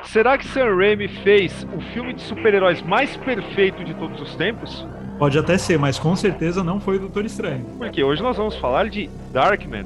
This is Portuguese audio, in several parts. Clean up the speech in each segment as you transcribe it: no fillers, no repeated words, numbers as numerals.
Será que Sam Raimi fez o filme de super-heróis mais perfeito de todos os tempos? Pode até ser, mas com certeza não foi o Doutor Estranho. Porque hoje nós vamos falar de Darkman.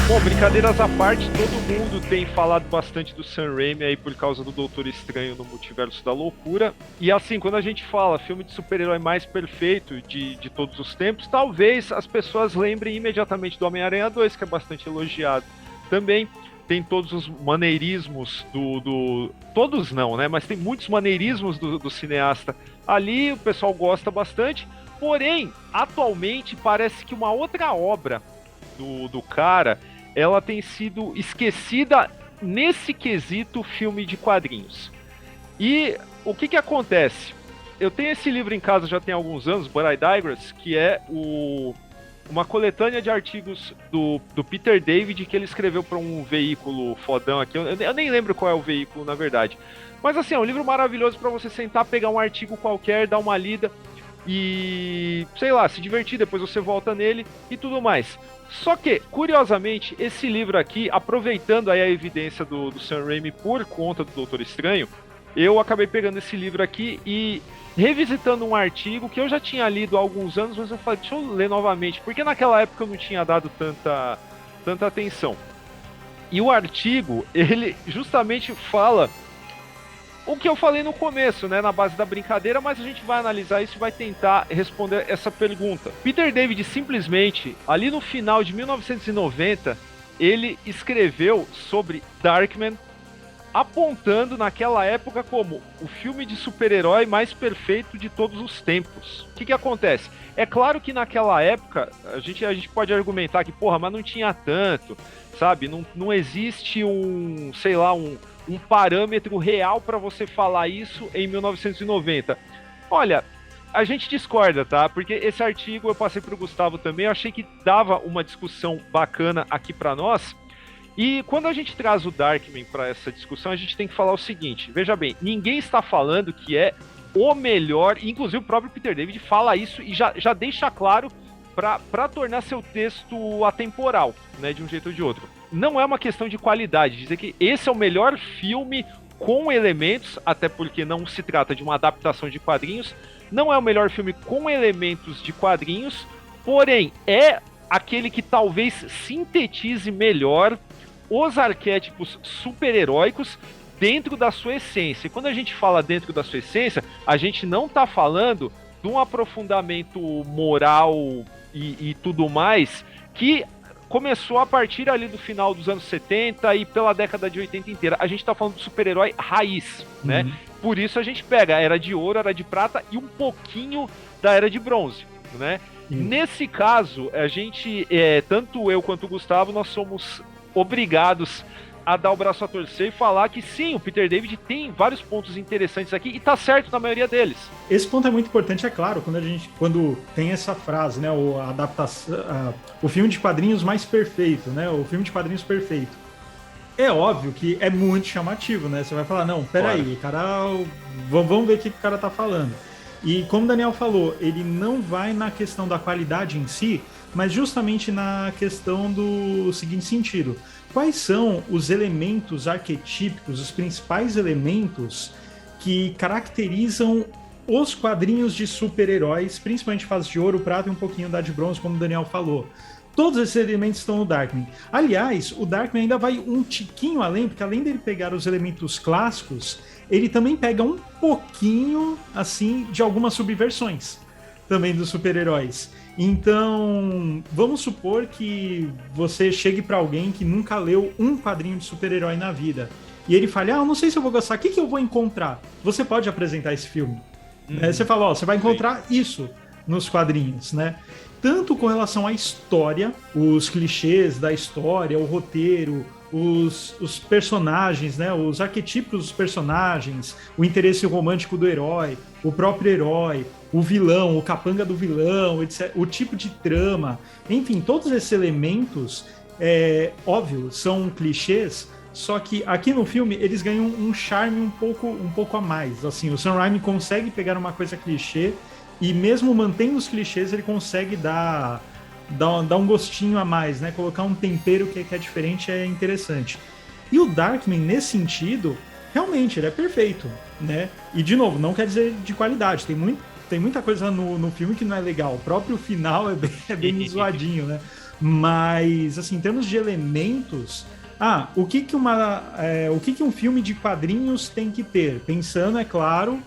Bom, brincadeiras à parte, todo mundo tem falado bastante do Sam Raimi aí por causa do Doutor Estranho no Multiverso da Loucura. E assim, quando a gente fala filme de super-herói mais perfeito de todos os tempos, talvez as pessoas lembrem imediatamente do Homem-Aranha 2, que é bastante elogiado. Também tem todos os maneirismos Todos não, né? Mas tem muitos maneirismos do cineasta ali, o pessoal gosta bastante. Porém, atualmente parece que uma outra obra do cara, ela tem sido esquecida nesse quesito filme de quadrinhos. E o que acontece? Eu tenho esse livro em casa já tem alguns anos, But I Digress, que é uma coletânea de artigos do Peter David que ele escreveu para um veículo fodão aqui. Eu nem lembro qual é o veículo, na verdade. Mas assim, é um livro maravilhoso para você sentar, pegar um artigo qualquer, dar uma lida e, sei lá, se divertir, depois você volta nele e tudo mais. Só que, curiosamente, esse livro aqui, aproveitando aí a evidência do Sam Raimi por conta do Doutor Estranho, eu acabei pegando esse livro aqui e revisitando um artigo que eu já tinha lido há alguns anos, mas eu falei, deixa eu ler novamente, porque naquela época eu não tinha dado tanta atenção. E o artigo, ele justamente fala o que eu falei no começo, né, na base da brincadeira, mas a gente vai analisar isso e vai tentar responder essa pergunta. Peter David simplesmente, ali no final de 1990, ele escreveu sobre Darkman, apontando naquela época como o filme de super-herói mais perfeito de todos os tempos. O que acontece? É claro que naquela época, a gente pode argumentar que, porra, mas não tinha tanto, sabe? Não existe sei lá, um parâmetro real para você falar isso em 1990. Olha, a gente discorda, tá? Porque esse artigo eu passei para o Gustavo também, eu achei que dava uma discussão bacana aqui para nós. E quando a gente traz o Darkman para essa discussão, a gente tem que falar o seguinte, veja bem, ninguém está falando que é o melhor, inclusive o próprio Peter David fala isso e já deixa claro para tornar seu texto atemporal, né, de um jeito ou de outro. Não é uma questão de qualidade, dizer que esse é o melhor filme com elementos, até porque não se trata de uma adaptação de quadrinhos, não é o melhor filme com elementos de quadrinhos, porém é aquele que talvez sintetize melhor os arquétipos super-heróicos dentro da sua essência. E quando a gente fala dentro da sua essência, a gente não está falando de um aprofundamento moral e tudo mais que começou a partir ali do final dos anos 70 e pela década de 80 inteira. A gente está falando de super-herói raiz, né? Por isso a gente pega a Era de Ouro, a Era de Prata e um pouquinho da Era de Bronze, né? Nesse caso, a gente, tanto eu quanto o Gustavo, nós somos obrigados a dar o braço a torcer e falar que sim, o Peter David tem vários pontos interessantes aqui e tá certo na maioria deles. Esse ponto é muito importante, é claro, quando tem essa frase, né, a adaptação, o filme de quadrinhos mais perfeito, né, o filme de quadrinhos perfeito. É óbvio que é muito chamativo, né? Você vai falar, não, peraí, cara, vamos ver o que o cara tá falando. E como o Daniel falou, ele não vai na questão da qualidade em si, mas justamente na questão do seguinte sentido. Quais são os elementos arquetípicos, os principais elementos que caracterizam os quadrinhos de super-heróis, principalmente fase de ouro, prata e um pouquinho da de bronze, como o Daniel falou. Todos esses elementos estão no Darkman. Aliás, o Darkman ainda vai um tiquinho além, porque além dele pegar os elementos clássicos, ele também pega um pouquinho, assim, de algumas subversões também dos super-heróis. Então, vamos supor que você chegue para alguém que nunca leu um quadrinho de super-herói na vida e ele fale, eu não sei se eu vou gostar, o que eu vou encontrar? Você pode apresentar esse filme. Você fala, você vai encontrar isso nos quadrinhos, né? Tanto com relação à história, os clichês da história, o roteiro, os personagens, né? Os arquetípicos dos personagens, o interesse romântico do herói, o próprio herói, o vilão, o capanga do vilão, etc., o tipo de trama, enfim, todos esses elementos, óbvio, são clichês, Só que aqui no filme eles ganham um charme um pouco a mais. Assim, o Sam Raimi consegue pegar uma coisa clichê e mesmo mantendo os clichês, ele consegue dar um gostinho a mais, né? Colocar um tempero que é diferente, é interessante. E o Darkman, nesse sentido, realmente, ele é perfeito, né? E, de novo, não quer dizer de qualidade. Tem muita coisa no filme que não é legal. O próprio final é bem zoadinho, né? Mas, assim, em termos de elementos... o que um filme de quadrinhos tem que ter? Pensando, é claro,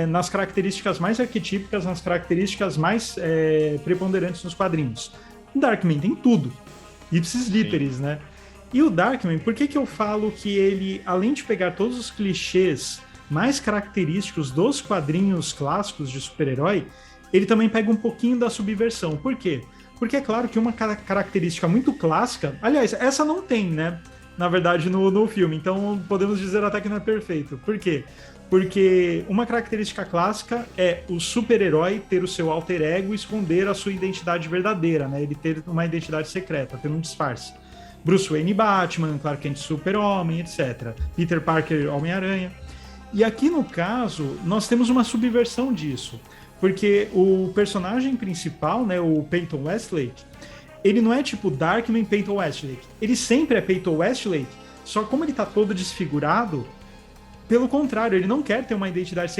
nas características mais arquetípicas, nas características mais preponderantes nos quadrinhos. O Darkman tem tudo. Ipsis literis, né? E o Darkman, por que eu falo que ele, além de pegar todos os clichês mais característicos dos quadrinhos clássicos de super-herói, ele também pega um pouquinho da subversão. Por quê? Porque é claro que uma característica muito clássica... Aliás, essa não tem, né? Na verdade, no filme. Então, podemos dizer até que não é perfeito. Por quê? Porque uma característica clássica é o super-herói ter o seu alter ego e esconder a sua identidade verdadeira, né? Ele ter uma identidade secreta, ter um disfarce. Bruce Wayne Batman, Clark Kent Super-Homem, etc. Peter Parker Homem-Aranha. E aqui, no caso, nós temos uma subversão disso. Porque o personagem principal, né, o Peyton Westlake, ele não é tipo Darkman Peyton Westlake. Ele sempre é Peyton Westlake, só como ele tá todo desfigurado, pelo contrário, ele não quer ter uma identidade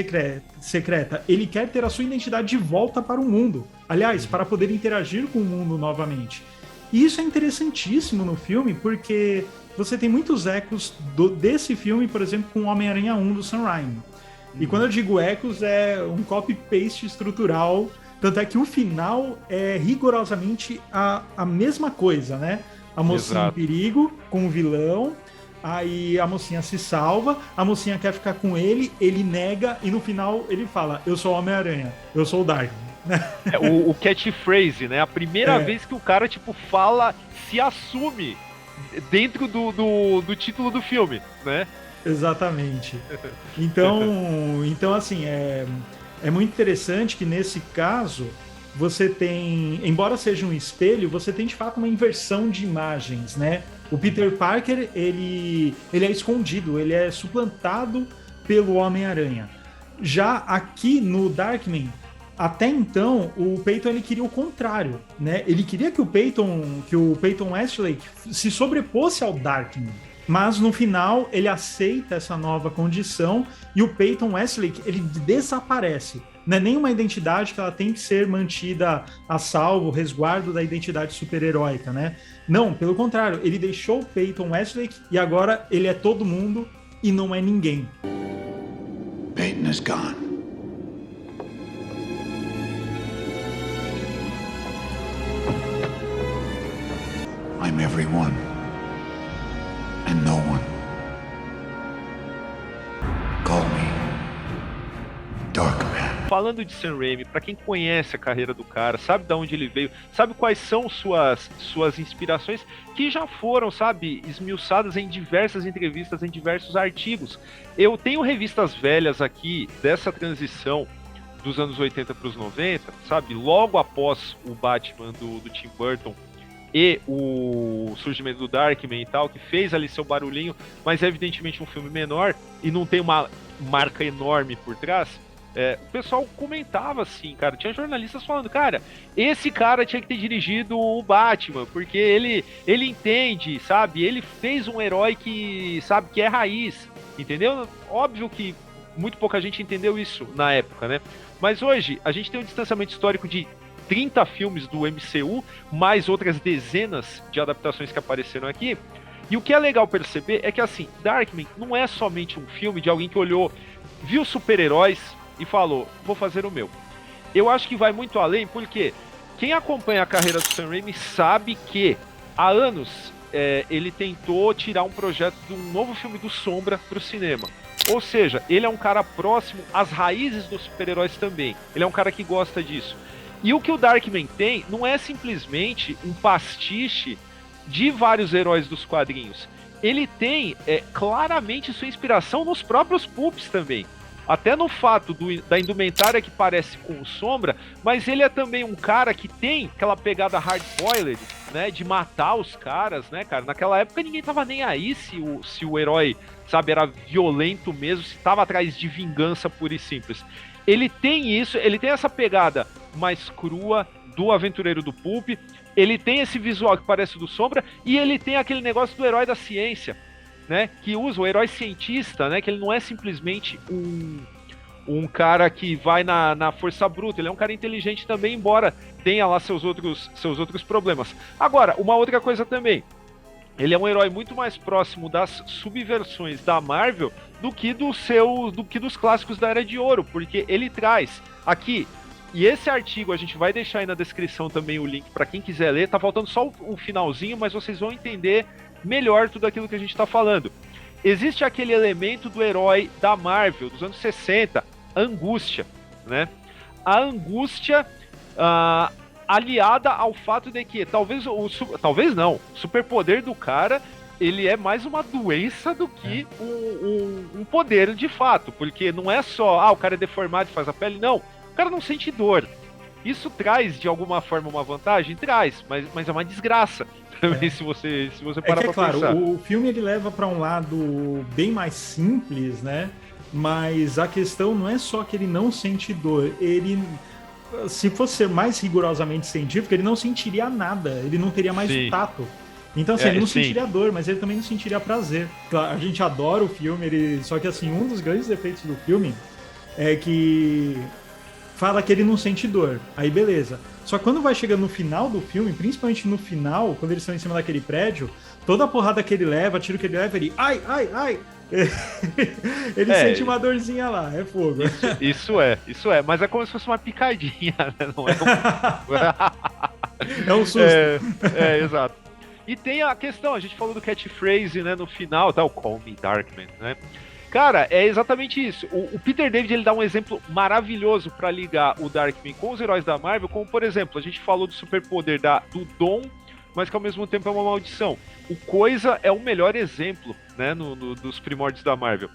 secreta. Ele quer ter a sua identidade de volta para o mundo. Aliás, para poder interagir com o mundo novamente. E isso é interessantíssimo no filme, porque você tem muitos ecos desse filme, por exemplo, com o Homem-Aranha 1 do Sam Raimi. E quando eu digo ecos, é um copy-paste estrutural, tanto é que o final é rigorosamente a mesma coisa, né? A mocinha em perigo com o vilão, aí a mocinha se salva, a mocinha quer ficar com ele, ele nega, e no final ele fala, eu sou o Homem-Aranha, eu sou o Darkman. O catchphrase, né? A primeira vez que o cara, tipo, fala, se assume dentro do título do filme, né? Exatamente. Então assim, é muito interessante que nesse caso você tem, embora seja um espelho, você tem de fato uma inversão de imagens, né? O Peter Parker, ele é escondido, ele é suplantado pelo Homem-Aranha. Já aqui no Darkman, até então, o Peyton ele queria o contrário, né? Ele queria que o Peyton Westlake se sobreposse ao Darkman. Mas no final ele aceita essa nova condição e o Peyton Westlake ele desaparece. Não é nenhuma identidade que ela tem que ser mantida a salvo, resguardo da identidade super-heróica, né? Não, pelo contrário, ele deixou o Peyton Westlake e agora ele é todo mundo e não é ninguém. Peyton is gone. I'm everyone and no one. Call me Darkman. Falando de Sam Raimi, pra quem conhece a carreira do cara, sabe de onde ele veio, sabe quais são suas inspirações, que já foram, sabe, esmiuçadas em diversas entrevistas, em diversos artigos. Eu tenho revistas velhas aqui dessa transição dos anos 80 para os 90, sabe, logo após o Batman do Tim Burton e o surgimento do Darkman e tal, que fez ali seu barulhinho, mas é evidentemente um filme menor e não tem uma marca enorme por trás. O pessoal comentava assim, cara, tinha jornalistas falando, cara, esse cara tinha que ter dirigido o Batman, porque ele entende, sabe, ele fez um herói que, sabe, que é raiz, entendeu? Óbvio que muito pouca gente entendeu isso na época, né? Mas hoje, a gente tem um distanciamento histórico de 30 filmes do MCU, mais outras dezenas de adaptações que apareceram aqui. E o que é legal perceber é que, assim, Darkman não é somente um filme de alguém que olhou, viu super-heróis e falou, vou fazer o meu. Eu acho que vai muito além, porque quem acompanha a carreira do Sam Raimi sabe que há anos ele tentou tirar um projeto de um novo filme do Sombra para o cinema. Ou seja, ele é um cara próximo às raízes dos super-heróis também. Ele é um cara que gosta disso. E o que o Darkman tem não é simplesmente um pastiche de vários heróis dos quadrinhos. Ele tem claramente sua inspiração nos próprios pulps também. até no fato da indumentária que parece com o Sombra, mas ele é também um cara que tem aquela pegada hard-boiled, né, de matar os caras, né, cara? Naquela época ninguém tava nem aí se o herói, sabe, era violento mesmo, se tava atrás de vingança pura e simples. Ele tem isso, ele tem essa pegada mais crua do Aventureiro do Pulp, ele tem esse visual que parece o do Sombra, e ele tem aquele negócio do herói da ciência, né, que usa o herói cientista, né, que ele não é simplesmente um cara que vai na força bruta, ele é um cara inteligente também, embora tenha lá seus outros problemas. Agora, uma outra coisa também, ele é um herói muito mais próximo das subversões da Marvel do que dos clássicos da Era de Ouro, porque ele traz aqui, e esse artigo a gente vai deixar aí na descrição também o link para quem quiser ler, tá faltando só o finalzinho, mas vocês vão entender melhor tudo aquilo que a gente está falando. Existe aquele elemento do herói da Marvel dos anos 60, a angústia, né? A angústia aliada ao fato de que talvez não, o superpoder do cara ele é mais uma doença do que um poder de fato, porque não é só o cara é deformado e faz a pele, não, o cara não sente dor. Isso traz de alguma forma uma vantagem? Traz, mas é uma desgraça também se você parar pra claro, pensar. O filme ele leva para um lado bem mais simples, né? Mas a questão não é só que ele não sente dor, ele, se fosse mais rigorosamente científico, ele não sentiria nada, ele não teria mais o tato. Então, assim, ele não sentiria dor, mas ele também não sentiria prazer. Claro, a gente adora o filme, só que, assim, um dos grandes defeitos do filme é que fala que ele não sente dor. Aí, beleza. Só que quando vai chegando no final do filme, principalmente no final, quando eles estão em cima daquele prédio, toda a porrada que ele leva, tiro que ele leva, ele... Ai, ai, ai! Ele sente uma dorzinha lá, é fogo. Isso é. Mas é como se fosse uma picadinha, né? Não é é um susto. Exato. E tem a questão, a gente falou do catchphrase, né, no final, tá? O Call Me Darkman, né? Cara, é exatamente isso. O Peter David, ele dá um exemplo maravilhoso pra ligar o Darkman com os heróis da Marvel, como, por exemplo, a gente falou do superpoder do dom, mas que ao mesmo tempo é uma maldição. O Coisa é o melhor exemplo, né, dos primórdios da Marvel.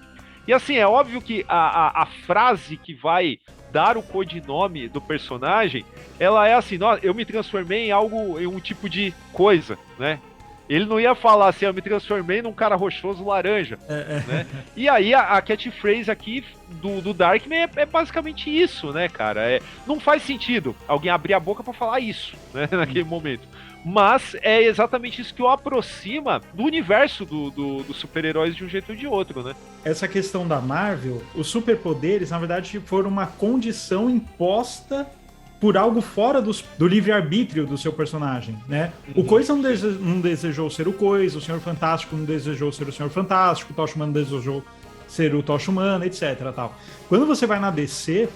E assim, é óbvio que a frase que vai dar o codinome do personagem, ela é assim, eu me transformei em um tipo de coisa, né? Ele não ia falar assim, eu me transformei num cara rochoso laranja, né? E aí a catchphrase aqui do Darkman é basicamente isso, né, cara? Não faz sentido alguém abrir a boca pra falar isso, né, naquele momento. Mas é exatamente isso que o aproxima do universo dos super-heróis de um jeito ou de outro, né? Essa questão da Marvel, os superpoderes, na verdade, foram uma condição imposta por algo fora do livre-arbítrio do seu personagem, né? O Coisa não desejou ser o Coisa, o Senhor Fantástico não desejou ser o Senhor Fantástico, o Tocha Humana desejou ser o Tocha Humana, etc. Tal. Quando você vai na DC,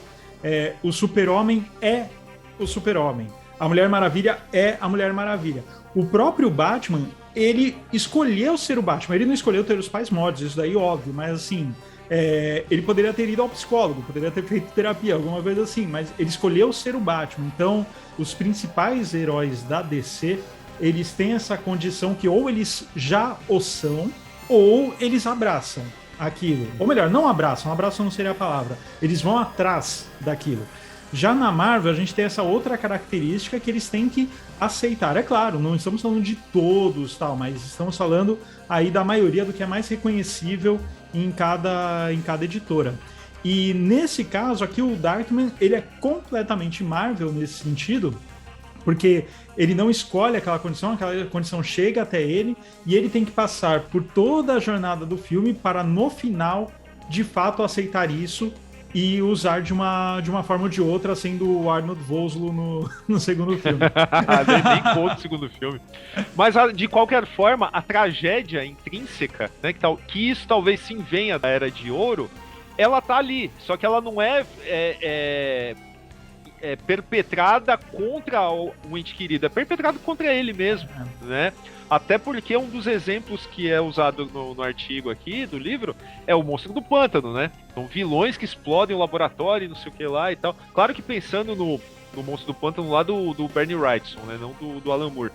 o Super-Homem é o Super-Homem. A Mulher Maravilha é a Mulher Maravilha. O próprio Batman, ele escolheu ser o Batman. Ele não escolheu ter os pais mortos, isso daí óbvio, mas assim, ele poderia ter ido ao psicólogo, poderia ter feito terapia, alguma coisa assim, mas ele escolheu ser o Batman. Então, os principais heróis da DC, eles têm essa condição que ou eles já o são, ou eles abraçam aquilo. Ou melhor, não abraçam não seria a palavra. Eles vão atrás daquilo. Já na Marvel, a gente tem essa outra característica que eles têm que aceitar. É claro, não estamos falando de todos, tal, mas estamos falando aí da maioria do que é mais reconhecível em cada editora. E nesse caso aqui, o Darkman, ele é completamente Marvel nesse sentido, porque ele não escolhe aquela condição chega até ele e ele tem que passar por toda a jornada do filme para, no final, de fato aceitar isso e usar de uma forma ou de outra, sendo o Arnold Vosloo no segundo filme. Nem conta o segundo filme. Mas, de qualquer forma, a tragédia intrínseca, né, que isso talvez sim venha da Era de Ouro, ela tá ali, só que ela não é perpetrada contra o ente querido, é perpetrado contra ele mesmo, né? Até porque um dos exemplos que é usado no artigo aqui do livro é o Monstro do Pântano, né? São vilões que explodem o laboratório, não sei o que lá e tal. Claro que pensando no Monstro do Pântano lá do Bernie Wrightson, né? Não do Alan Moore.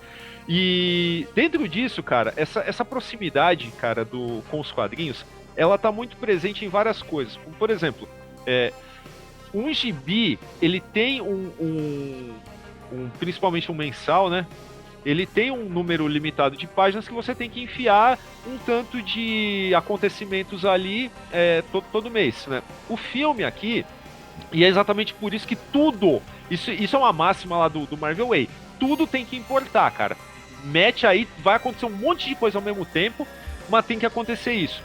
E dentro disso, cara, essa proximidade, cara, com os quadrinhos, ela tá muito presente em várias coisas. Como, por exemplo, Um gibi, ele tem principalmente um mensal, né? Ele tem um número limitado de páginas que você tem que enfiar um tanto de acontecimentos ali todo mês, né? O filme aqui, e é exatamente por isso que tudo, isso é uma máxima lá do Marvel Way, tudo tem que importar, cara. Mete aí, vai acontecer um monte de coisa ao mesmo tempo, mas tem que acontecer isso.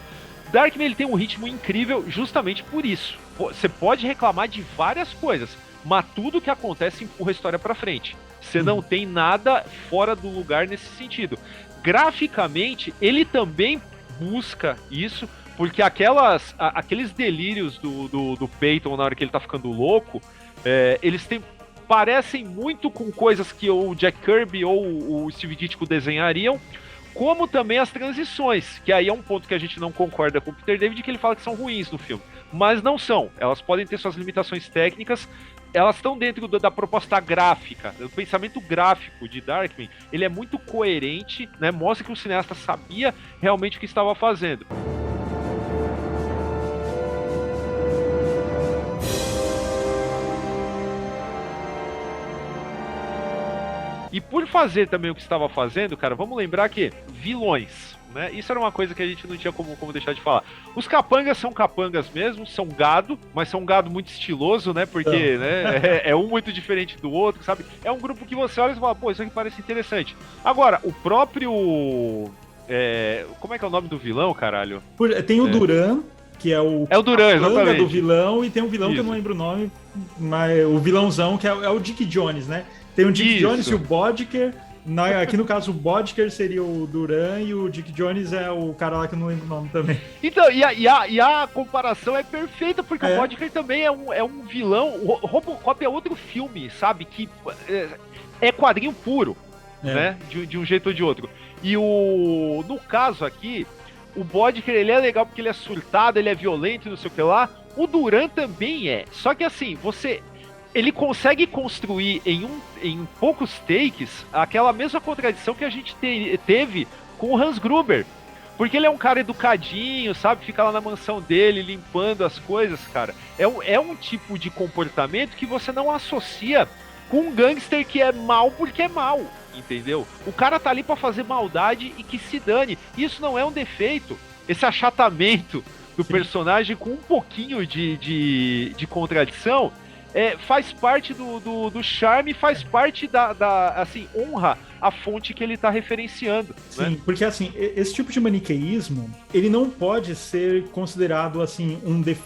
Darkman, ele tem um ritmo incrível justamente por isso. Você pode reclamar de várias coisas, mas tudo que acontece empurra a história pra frente. Você não tem nada fora do lugar nesse sentido. Graficamente, ele também busca isso, porque aqueles delírios do Peyton na hora que ele tá ficando louco, eles parecem muito com coisas que o Jack Kirby ou o Steve Ditko desenhariam, como também as transições, que aí é um ponto que a gente não concorda com o Peter David, que ele fala que são ruins no filme. Mas não são. Elas podem ter suas limitações técnicas, elas estão dentro da proposta gráfica, do pensamento gráfico de Darkman. Ele é muito coerente, né? Mostra que o cineasta sabia realmente o que estava fazendo. E por fazer também o que estava fazendo, cara, vamos lembrar que vilões, né? Isso era uma coisa que a gente não tinha como deixar de falar. Os capangas são capangas mesmo, são gado, mas são um gado muito estiloso, né? Porque né, é um muito diferente do outro, sabe? É um grupo que você olha e fala, pô, isso aqui parece interessante. Agora, o próprio... como é que é o nome do vilão, caralho? Tem o Duran, que é o Duran, exatamente. Do vilão, e tem um vilão que eu não lembro o nome, mas o vilãozão, que é o Dick Jones, né? Tem o Dick Jones e o Bodker. Aqui no caso, o Bodker seria o Duran e o Dick Jones é o cara lá que eu não lembro o nome também. Então, e a comparação é perfeita, porque o Bodker também é um vilão. O Robocop é outro filme, sabe? Que é quadrinho puro, né? De um jeito ou de outro. E no caso aqui, o Bodker, ele é legal porque ele é surtado, ele é violento, não sei o que lá. O Duran também é. Só que assim, ele consegue construir em poucos takes aquela mesma contradição que a gente teve com o Hans Gruber. Porque ele é um cara educadinho, sabe? Fica lá na mansão dele, limpando as coisas, cara. É um tipo de comportamento que você não associa com um gangster que é mal porque é mal, entendeu? O cara tá ali pra fazer maldade e que se dane. Isso não é um defeito. Esse achatamento do personagem com um pouquinho de contradição... faz parte do charme, faz parte assim, honra a fonte que ele está referenciando. Sim, né? Porque assim, esse tipo de maniqueísmo, ele não pode ser considerado assim,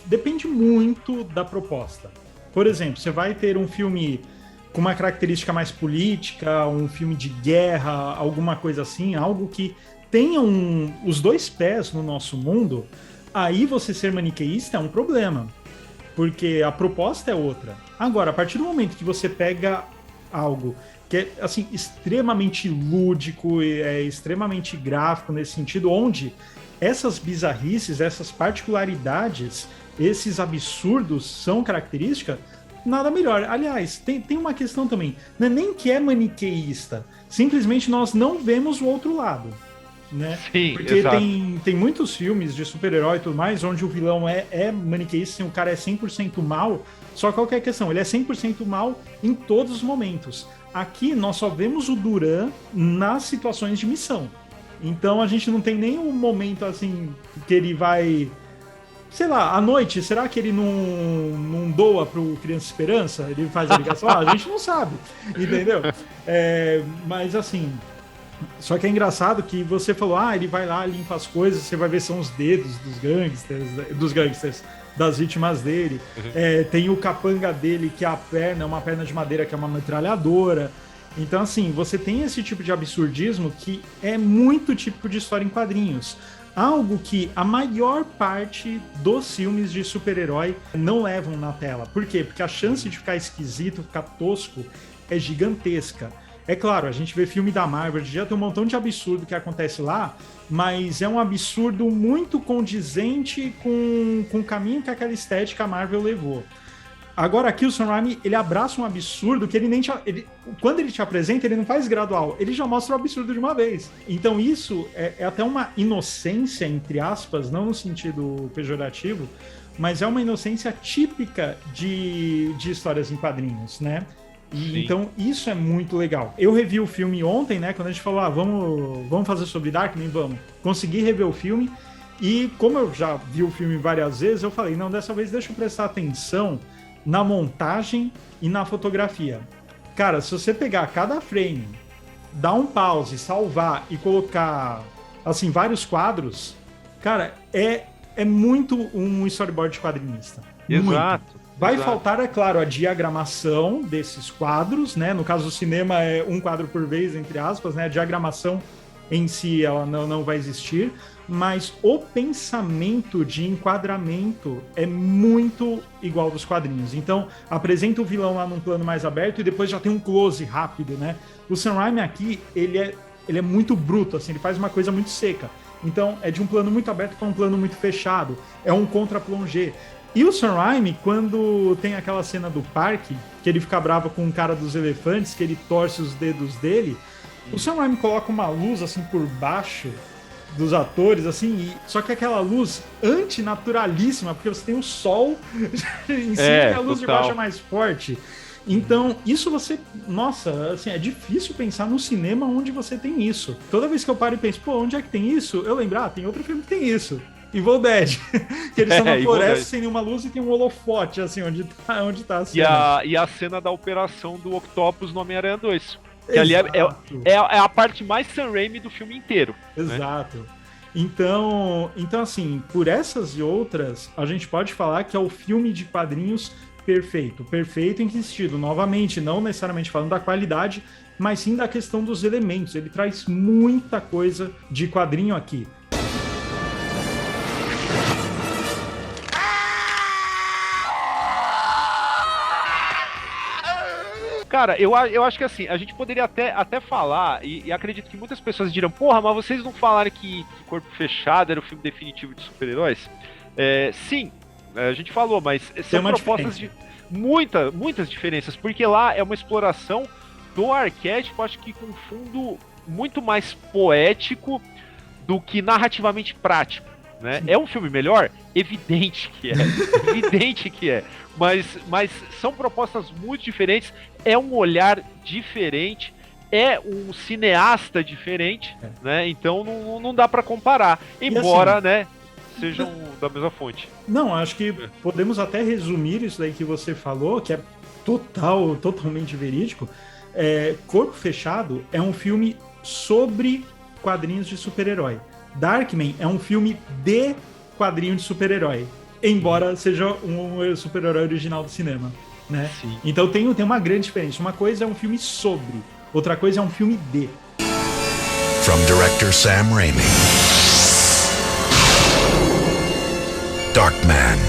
depende muito da proposta. Por exemplo, você vai ter um filme com uma característica mais política, um filme de guerra, alguma coisa assim, algo que tenha os dois pés no nosso mundo, aí você ser maniqueísta é um problema. Porque a proposta é outra. Agora, a partir do momento que você pega algo que é assim, extremamente lúdico e extremamente gráfico nesse sentido, onde essas bizarrices, essas particularidades, esses absurdos são características, nada melhor. Aliás, tem uma questão também, não é nem que é maniqueísta, simplesmente nós não vemos o outro lado. Né? Sim, porque tem muitos filmes de super-herói e tudo mais, onde o vilão é maniqueísta, o cara é 100% mal, só qual que é a questão? Ele é 100% mal em todos os momentos. Aqui nós só vemos o Duran nas situações de missão. Então a gente não tem nenhum momento assim que ele vai... Sei lá, à noite, será que ele não doa pro Criança Esperança? Ele faz a ligação? A gente não sabe, entendeu? Mas assim... Só que é engraçado que você falou, ele vai lá, limpa as coisas, você vai ver são os dedos dos gangsters, das vítimas dele. Uhum. Tem o capanga dele, que é uma perna de madeira, que é uma metralhadora. Então, assim, você tem esse tipo de absurdismo que é muito típico de história em quadrinhos. Algo que a maior parte dos filmes de super-herói não levam na tela. Por quê? Porque a chance de ficar esquisito, ficar tosco, é gigantesca. É claro, a gente vê filme da Marvel, já tem um montão de absurdo que acontece lá, mas é um absurdo muito condizente com o caminho que aquela estética a Marvel levou. Agora aqui o Sam Raimi, ele abraça um absurdo que ele nem quando ele te apresenta, ele não faz gradual, ele já mostra o absurdo de uma vez. Então isso é até uma inocência, entre aspas, não no sentido pejorativo, mas é uma inocência típica de histórias em quadrinhos, né? Então isso é muito legal. Eu revi o filme ontem, né? Quando a gente falou, vamos fazer sobre Darkman, vamos. Consegui rever o filme e como eu já vi o filme várias vezes, eu falei, não, dessa vez deixa eu prestar atenção na montagem e na fotografia. Cara, se você pegar cada frame, dar um pause, salvar e colocar, assim, vários quadros, cara, é muito um storyboard de quadrinista. Exato. Muito. Vai faltar, é claro, a diagramação desses quadros, né? No caso do cinema é um quadro por vez, entre aspas, né? A diagramação em si ela não vai existir, mas o pensamento de enquadramento é muito igual dos quadrinhos. Então, apresenta o vilão lá num plano mais aberto e depois já tem um close rápido, né? O Sam Raimi aqui, ele é muito bruto, assim, ele faz uma coisa muito seca. Então, é de um plano muito aberto para um plano muito fechado. É um contra-plongé. E o Sam Raimi, quando tem aquela cena do parque, que ele fica bravo com o cara dos elefantes, que ele torce os dedos dele, o Sam Raimi coloca uma luz, assim, por baixo dos atores, assim, só que aquela luz antinaturalíssima, porque você tem o sol em cima e a luz de baixo é mais forte. Então, isso nossa, assim, é difícil pensar no cinema onde você tem isso. Toda vez que eu paro e penso, onde é que tem isso? Eu lembro, tem outro filme que tem isso. Evil Dead, que eles estão na floresta sem nenhuma luz e tem um holofote, assim, onde tá a cena. E a cena da operação do Octopus no Homem-Aranha 2. Que ali é a parte mais Sam Raimi do filme inteiro. Exato. Né? Então, assim, por essas e outras, a gente pode falar que é o filme de quadrinhos perfeito. Perfeito em que sentido? Novamente, não necessariamente falando da qualidade, mas sim da questão dos elementos. Ele traz muita coisa de quadrinho aqui. Cara, eu acho que assim, a gente poderia até falar, e acredito que muitas pessoas dirão, mas vocês não falaram que Corpo Fechado era o filme definitivo de super-heróis? Sim, a gente falou, mas são propostas de muitas diferenças, porque lá é uma exploração do arquétipo, acho que com um fundo muito mais poético do que narrativamente prático. Né? É um filme melhor? Evidente que é. Mas são propostas muito diferentes, é um olhar diferente, é um cineasta diferente, né? Então não dá para comparar, embora, assim, né, sejam da mesma fonte. Não, acho que podemos até resumir isso daí que você falou, que é totalmente verídico. Corpo Fechado é um filme sobre quadrinhos de super-herói. Darkman é um filme de quadrinho de super-herói, embora seja um super-herói original do cinema, né? Sim. Então tem uma grande diferença. Uma coisa é um filme sobre, outra coisa é um filme de. From director Sam Raimi. Darkman.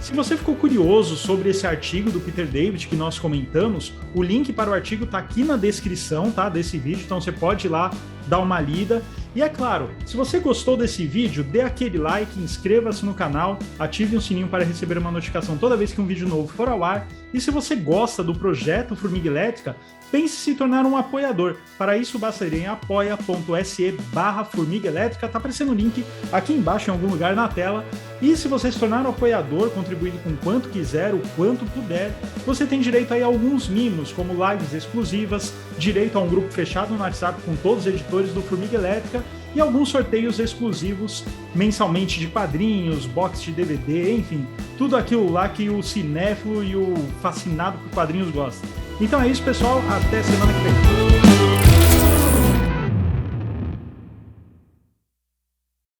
Se você ficou curioso sobre esse artigo do Peter David que nós comentamos, o link para o artigo está aqui na descrição, tá, desse vídeo, então você pode ir lá dar uma lida. E é claro, se você gostou desse vídeo, dê aquele like, inscreva-se no canal, ative o sininho para receber uma notificação toda vez que um vídeo novo for ao ar. E se você gosta do projeto Formiga Elétrica, pense em se tornar um apoiador. Para isso, basta ir em apoia.se/Formiga Elétrica, tá aparecendo o link aqui embaixo em algum lugar na tela. E se você se tornar um apoiador, contribuindo com quanto quiser, o quanto puder, você tem direito aí a alguns mimos, como lives exclusivas, direito a um grupo fechado no WhatsApp com todos os editores do Formiga Elétrica e alguns sorteios exclusivos mensalmente de quadrinhos, box de DVD, enfim, tudo aquilo lá que o cinéfilo e o fascinado por quadrinhos gosta. Então é isso, pessoal. Até semana que vem.